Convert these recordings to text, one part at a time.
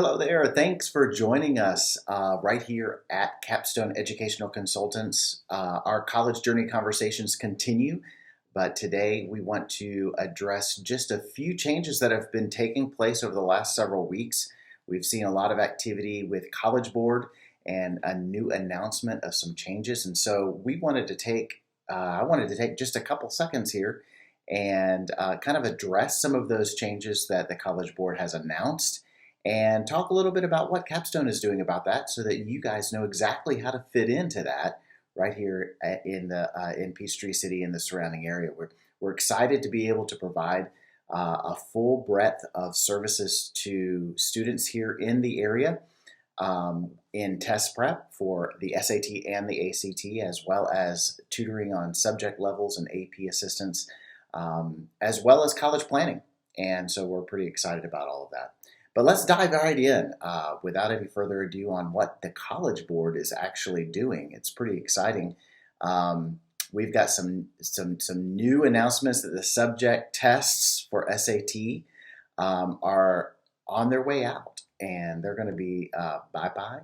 Hello there. Thanks for joining us right here at Capstone Educational Consultants. Our college journey conversations continue, but today we want to address just a few changes that have been taking place over the last several weeks. We've seen a lot of activity with College Board and a new announcement of some changes, and so I wanted to take just a couple seconds here and kind of address some of those changes that the College Board has announced and talk a little bit about what Capstone is doing about that so that you guys know exactly how to fit into that right here in Peachtree City and the surrounding area. We're excited to be able to provide a full breadth of services to students here in the area in test prep for the SAT and the ACT, as well as tutoring on subject levels and AP assistance, as well as college planning. And so we're pretty excited about all of that. But let's dive right in without any further ado on what the College Board is actually doing. It's pretty exciting. We've got some new announcements that the subject tests for SAT are on their way out, and they're going to be bye-bye,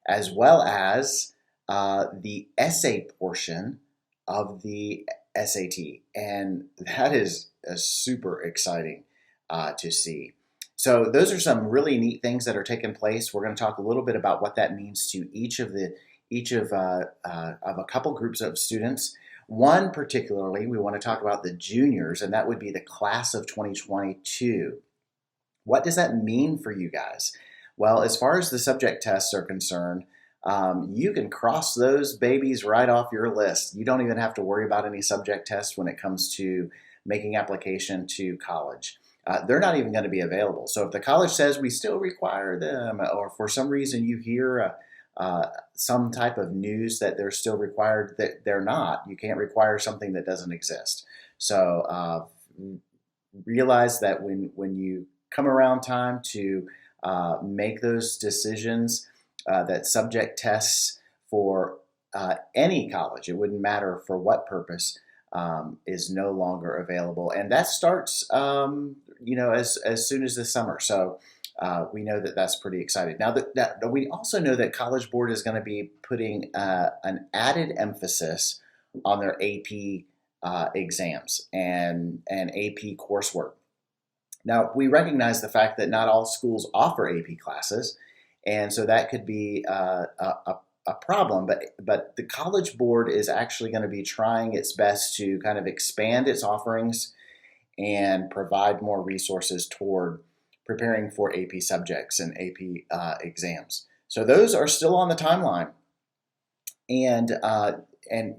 as well as the essay portion of the SAT, and that is super exciting to see. So those are some really neat things that are taking place. We're going to talk a little bit about what that means to each of a couple groups of students. One particularly, we want to talk about the juniors, and that would be the class of 2022. What does that mean for you guys? Well, as far as the subject tests are concerned, you can cross those babies right off your list. You don't even have to worry about any subject tests when it comes to making application to college. They're not even going to be available. So if the college says we still require them, or for some reason you hear some type of news that they're still required, that they're not. You can't require something that doesn't exist. So realize that when you come around time to make those decisions, that subject tests for any college, it wouldn't matter for what purpose, is no longer available, and that starts as soon as this summer. So we know that that's pretty exciting. Now that we also know that College Board is going to be putting an added emphasis on their AP exams and AP coursework. Now we recognize the fact that not all schools offer AP classes, and so that could be a problem, but the College Board is actually going to be trying its best to kind of expand its offerings and provide more resources toward preparing for AP subjects and AP exams. So those are still on the timeline, and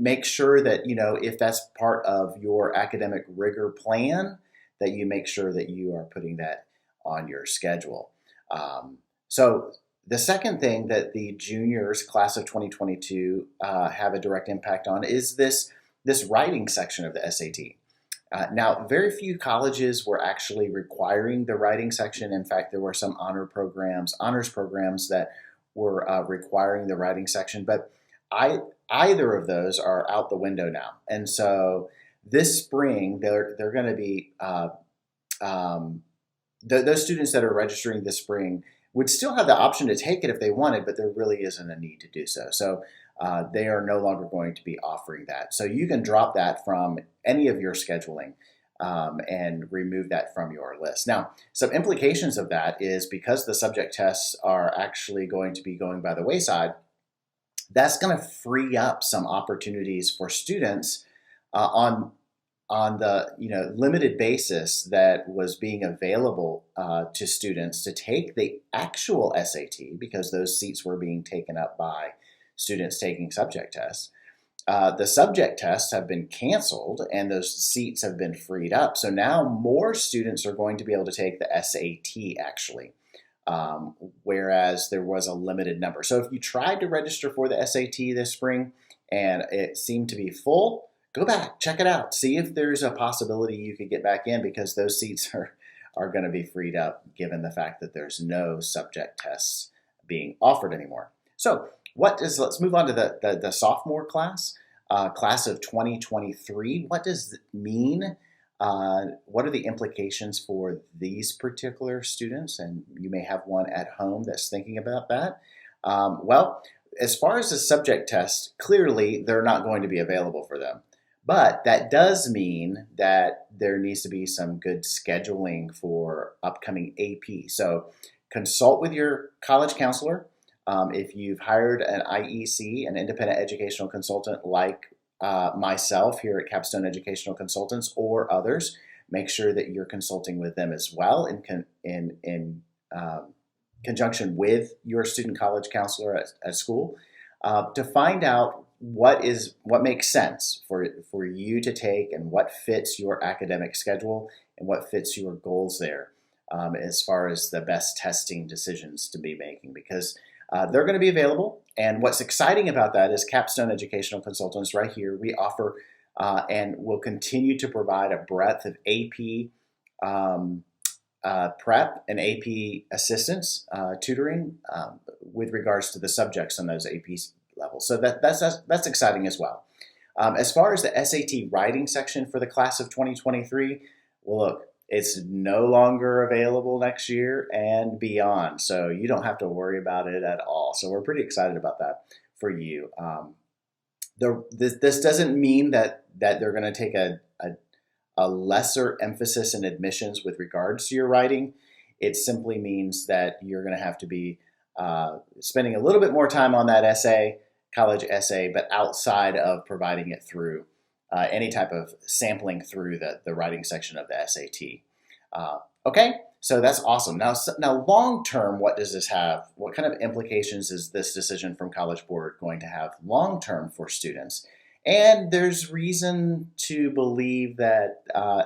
make sure that if that's part of your academic rigor plan, that you make sure that you are putting that on your schedule. So the second thing that the juniors class of 2022 have a direct impact on is this writing section of the SAT. Now, very few colleges were actually requiring the writing section. In fact, there were some honors programs that were requiring the writing section, but either of those are out the window now. And so this spring, they're going to be those students that are registering this spring would still have the option to take it if they wanted, but there really isn't a need to do so. So they are no longer going to be offering that. So you can drop that from any of your scheduling and remove that from your list. Now, some implications of that is because the subject tests are actually going to be going by the wayside, that's going to free up some opportunities for students on the limited basis that was being available to students to take the actual SAT, because those seats were being taken up by students taking subject tests. The subject tests have been canceled and those seats have been freed up. So now more students are going to be able to take the SAT actually, whereas there was a limited number. So if you tried to register for the SAT this spring and it seemed to be full, go back, check it out, see if there's a possibility you could get back in, because those seats are going to be freed up given the fact that there's no subject tests being offered anymore. So let's move on to the sophomore class of 2023. What does it mean what are the implications for these particular students? And you may have one at home that's thinking about that. Well, as far as the subject test, clearly they're not going to be available for them. But that does mean that there needs to be some good scheduling for upcoming AP. So consult with your college counselor. If you've hired an IEC, an independent educational consultant like myself here at Capstone Educational Consultants or others, make sure that you're consulting with them as well in conjunction with your student college counselor at school to find out what makes sense for you to take and what fits your academic schedule and what fits your goals there as far as the best testing decisions to be making, because they're going to be available. And what's exciting about that is Capstone Educational Consultants right here, we offer and will continue to provide a breadth of AP prep and AP assistance tutoring with regards to the subjects on those AP levels. So that's exciting as well. As far as the SAT writing section for the class of 2023, well, look, it's no longer available next year and beyond, so you don't have to worry about it at all. So we're pretty excited about that for you. This doesn't mean that they're going to take a lesser emphasis in admissions with regards to your writing. It simply means that you're going to have to be spending a little bit more time on that essay, college essay, but outside of providing it through any type of sampling through the writing section of the SAT. Okay, so that's awesome. Now, long term, what does this have? What kind of implications is this decision from College Board going to have long term for students? And there's reason to believe that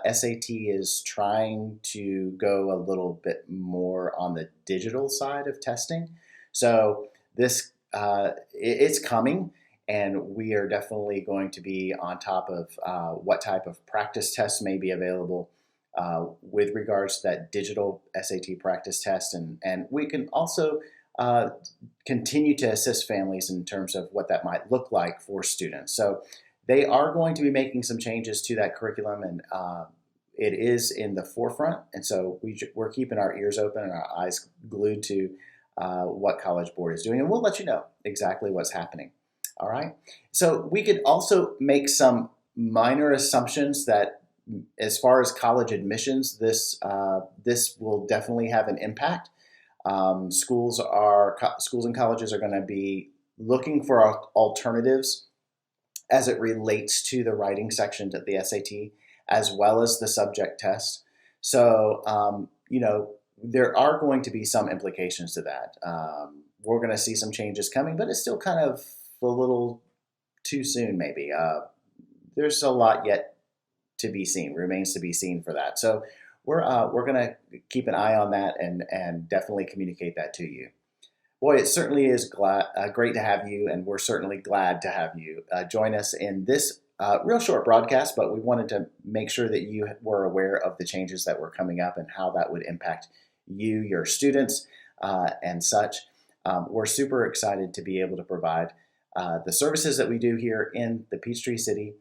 SAT is trying to go a little bit more on the digital side of testing. So this it's coming. And we are definitely going to be on top of what type of practice tests may be available with regards to that digital SAT practice test. And we can also continue to assist families in terms of what that might look like for students. So they are going to be making some changes to that curriculum, and it is in the forefront. And so we're keeping our ears open and our eyes glued to what College Board is doing. And we'll let you know exactly what's happening. All right. So we could also make some minor assumptions that, as far as college admissions, this will definitely have an impact. Schools and colleges are going to be looking for alternatives as it relates to the writing section of the SAT, as well as the subject test. So there are going to be some implications to that. We're going to see some changes coming, but it's still kind of a little too soon, maybe. There's a lot yet to be seen, remains to be seen for that. So we're going to keep an eye on that and definitely communicate that to you. Boy, it certainly is great to have you, and we're certainly glad to have you join us in this real short broadcast, but we wanted to make sure that you were aware of the changes that were coming up and how that would impact you, your students, and such. We're super excited to be able to provide the services that we do here in the Peachtree City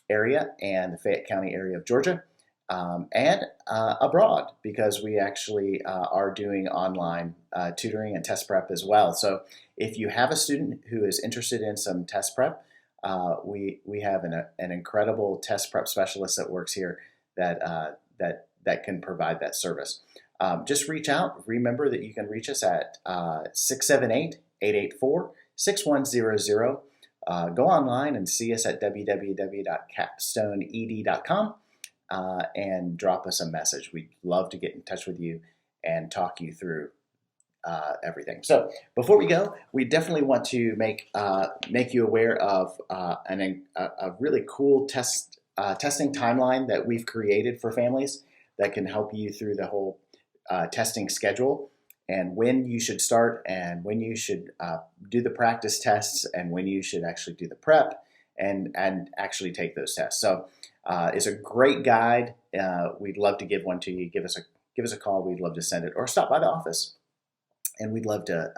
area and the Fayette County area of Georgia, and abroad, because we actually are doing online tutoring and test prep as well. So if you have a student who is interested in some test prep, we have an incredible test prep specialist that works here that can provide that service. Just reach out. Remember that you can reach us at 678-884-6100. Go online and see us at www.capstoneed.com and drop us a message. We'd love to get in touch with you and talk you through everything. So before we go, we definitely want to make you aware of a really cool testing timeline that we've created for families that can help you through the whole testing schedule, and when you should start and when you should do the practice tests and when you should actually do the prep and actually take those tests. So it's a great guide. We'd love to give one to you. Give us a call. We'd love to send it, or stop by the office, and we'd love to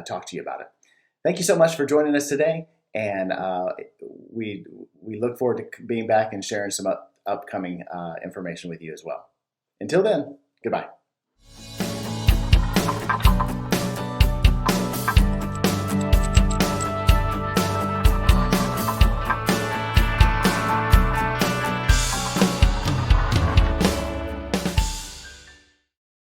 talk to you about it. Thank you so much for joining us today, and we look forward to being back and sharing some upcoming information with you as well. Until then, goodbye.